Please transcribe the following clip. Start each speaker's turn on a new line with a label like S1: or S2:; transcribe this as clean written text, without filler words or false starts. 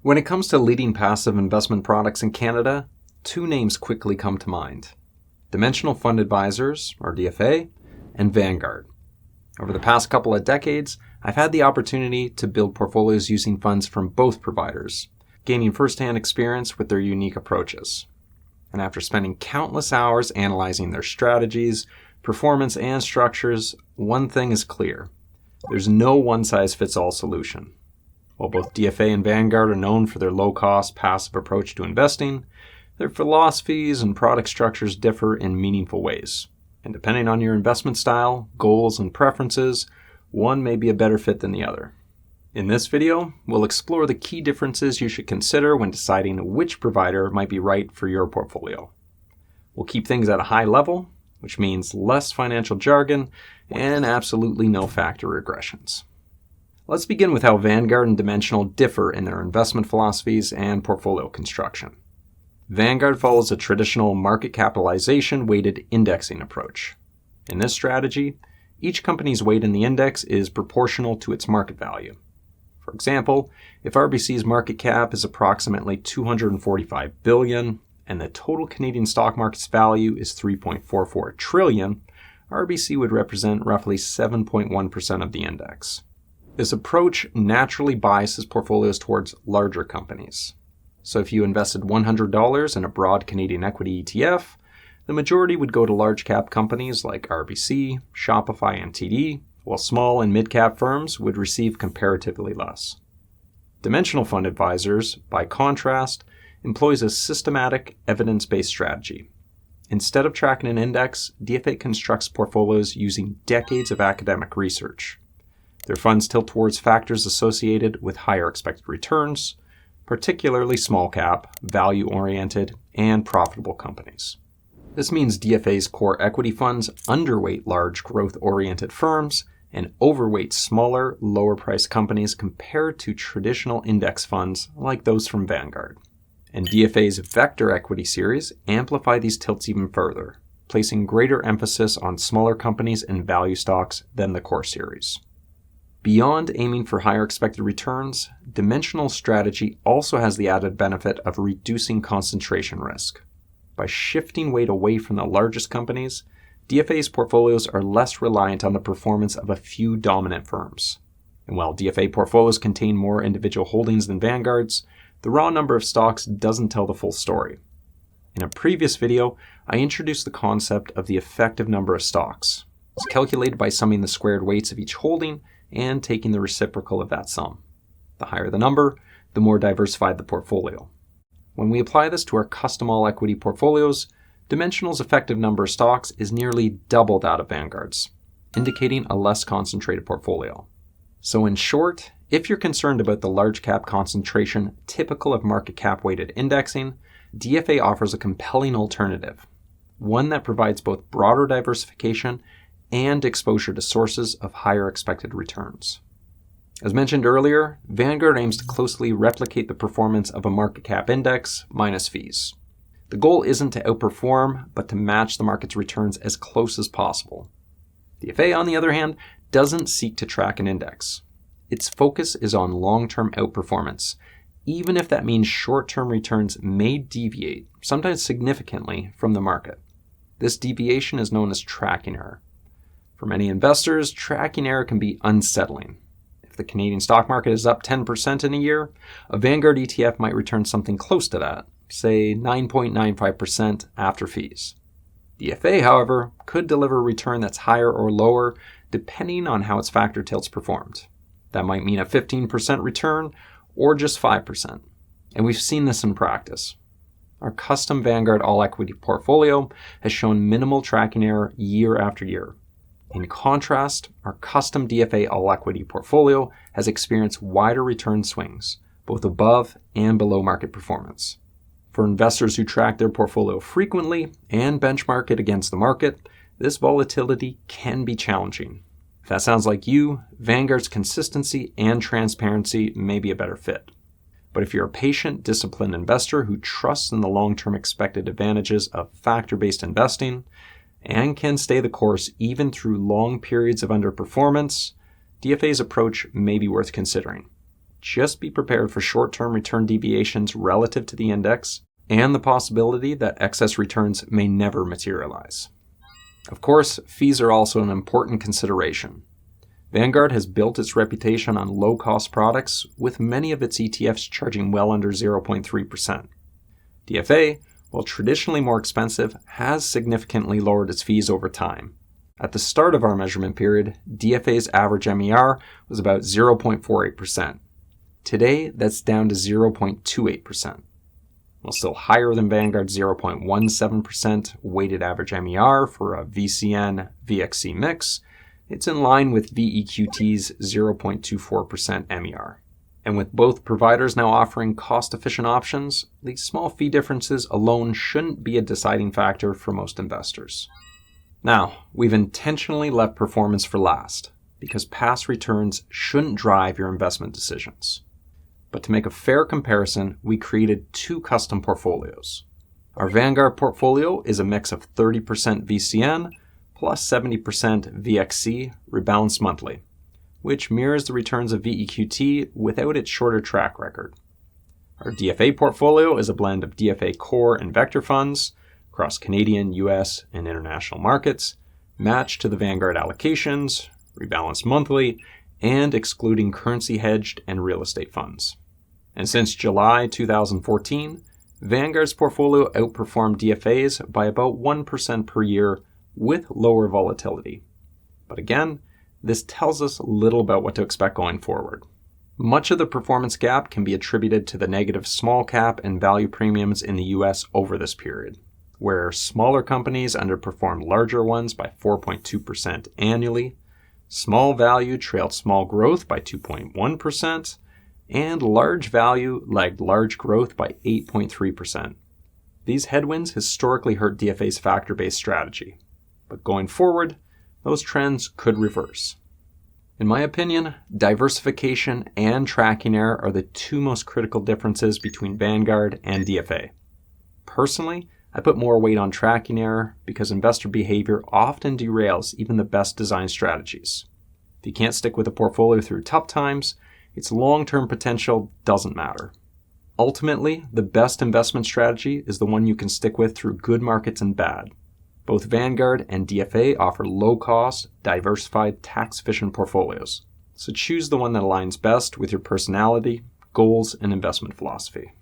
S1: When it comes to leading passive investment products in Canada, two names quickly come to mind: Dimensional Fund Advisors, or DFA, and Vanguard. Over the past couple of decades, I've had the opportunity to build portfolios using funds from both providers, gaining first-hand experience with their unique approaches. And after spending countless hours analyzing their strategies, performance, and structures, one thing is clear: there's no one-size-fits-all solution. While both DFA and Vanguard are known for their low-cost, passive approach to investing, their philosophies and product structures differ in meaningful ways. And depending on your investment style, goals, and preferences, one may be a better fit than the other. In this video, we'll explore the key differences you should consider when deciding which provider might be right for your portfolio. We'll keep things at a high level, which means less financial jargon and absolutely no factor regressions. Let's begin with how Vanguard and Dimensional differ in their investment philosophies and portfolio construction. Vanguard follows a traditional market capitalization weighted indexing approach. In this strategy, each company's weight in the index is proportional to its market value. For example, if RBC's market cap is approximately $245 billion and the total Canadian stock market's value is $3.44 trillion, RBC would represent roughly 7.1% of the index. This approach naturally biases portfolios towards larger companies. So if you invested $100 in a broad Canadian equity ETF, the majority would go to large cap companies like RBC, Shopify, and TD, while small and mid-cap firms would receive comparatively less. Dimensional Fund Advisors, by contrast, employs a systematic, evidence-based strategy. Instead of tracking an index, DFA constructs portfolios using decades of academic research. Their funds tilt towards factors associated with higher expected returns, particularly small cap, value-oriented, and profitable companies. This means DFA's core equity funds underweight large growth-oriented firms and overweight smaller, lower-priced companies compared to traditional index funds like those from Vanguard. And DFA's Vector Equity series amplify these tilts even further, placing greater emphasis on smaller companies and value stocks than the core series. Beyond aiming for higher expected returns, Dimensional strategy also has the added benefit of reducing concentration risk. By shifting weight away from the largest companies, DFA's portfolios are less reliant on the performance of a few dominant firms. And while DFA portfolios contain more individual holdings than Vanguard's, the raw number of stocks doesn't tell the full story. In a previous video, I introduced the concept of the effective number of stocks. It's calculated by summing the squared weights of each holding and taking the reciprocal of that sum. The higher the number, the more diversified the portfolio. When we apply this to our custom all-equity portfolios, Dimensional's effective number of stocks is nearly double that of Vanguard's, indicating a less concentrated portfolio. So in short, if you're concerned about the large cap concentration typical of market cap weighted indexing, DFA offers a compelling alternative, one that provides both broader diversification and exposure to sources of higher expected returns. As mentioned earlier, Vanguard aims to closely replicate the performance of a market cap index minus fees. The goal isn't to outperform, but to match the market's returns as close as possible. DFA, on the other hand, doesn't seek to track an index. Its focus is on long-term outperformance, even if that means short-term returns may deviate, sometimes significantly, from the market. This deviation is known as tracking error. For many investors, tracking error can be unsettling. If the Canadian stock market is up 10% in a year, a Vanguard ETF might return something close to that, say 9.95% after fees. DFA, however, could deliver a return that's higher or lower depending on how its factor tilts performed. That might mean a 15% return or just 5%. And we've seen this in practice. Our custom Vanguard all-equity portfolio has shown minimal tracking error year after year. In contrast, our custom DFA all-equity portfolio has experienced wider return swings, both above and below market performance. For investors who track their portfolio frequently and benchmark it against the market, this volatility can be challenging. If that sounds like you, Vanguard's consistency and transparency may be a better fit. But if you're a patient, disciplined investor who trusts in the long-term expected advantages of factor-based investing, and can stay the course even through long periods of underperformance, DFA's approach may be worth considering. just be prepared for short-term return deviations relative to the index and the possibility that excess returns may never materialize. Of course, fees are also an important consideration. Vanguard has built its reputation on low-cost products, with many of its ETFs charging well under 0.3%. DFA, while traditionally more expensive, has significantly lowered its fees over time. At the start of our measurement period, DFA's average MER was about 0.48%. Today, that's down to 0.28%. While still higher than Vanguard's 0.17% weighted average MER for a VCN VXC mix, it's in line with VEQT's 0.24% MER. And with both providers now offering cost-efficient options, these small fee differences alone shouldn't be a deciding factor for most investors. Now, we've intentionally left performance for last, because past returns shouldn't drive your investment decisions. But to make a fair comparison, we created two custom portfolios. Our Vanguard portfolio is a mix of 30% VCN plus 70% VXC rebalanced monthly, which mirrors the returns of VEQT without its shorter track record. Our DFA portfolio is a blend of DFA core and vector funds across Canadian, US, and international markets, matched to the Vanguard allocations, rebalanced monthly, and excluding currency hedged and real estate funds. And since July 2014, Vanguard's portfolio outperformed DFA's by about 1% per year with lower volatility. But again, this tells us little about what to expect going forward. Much of the performance gap can be attributed to the negative small cap and value premiums in the US over this period, where smaller companies underperformed larger ones by 4.2% annually, small value trailed small growth by 2.1%, and large value lagged large growth by 8.3%. These headwinds historically hurt DFA's factor-based strategy, but going forward, those trends could reverse. In my opinion, diversification and tracking error are the two most critical differences between Vanguard and DFA. Personally, I put more weight on tracking error because investor behavior often derails even the best designed strategies. If you can't stick with a portfolio through tough times, its long-term potential doesn't matter. Ultimately, the best investment strategy is the one you can stick with through good markets and bad. Both Vanguard and DFA offer low-cost, diversified, tax-efficient portfolios. So choose the one that aligns best with your personality, goals, and investment philosophy.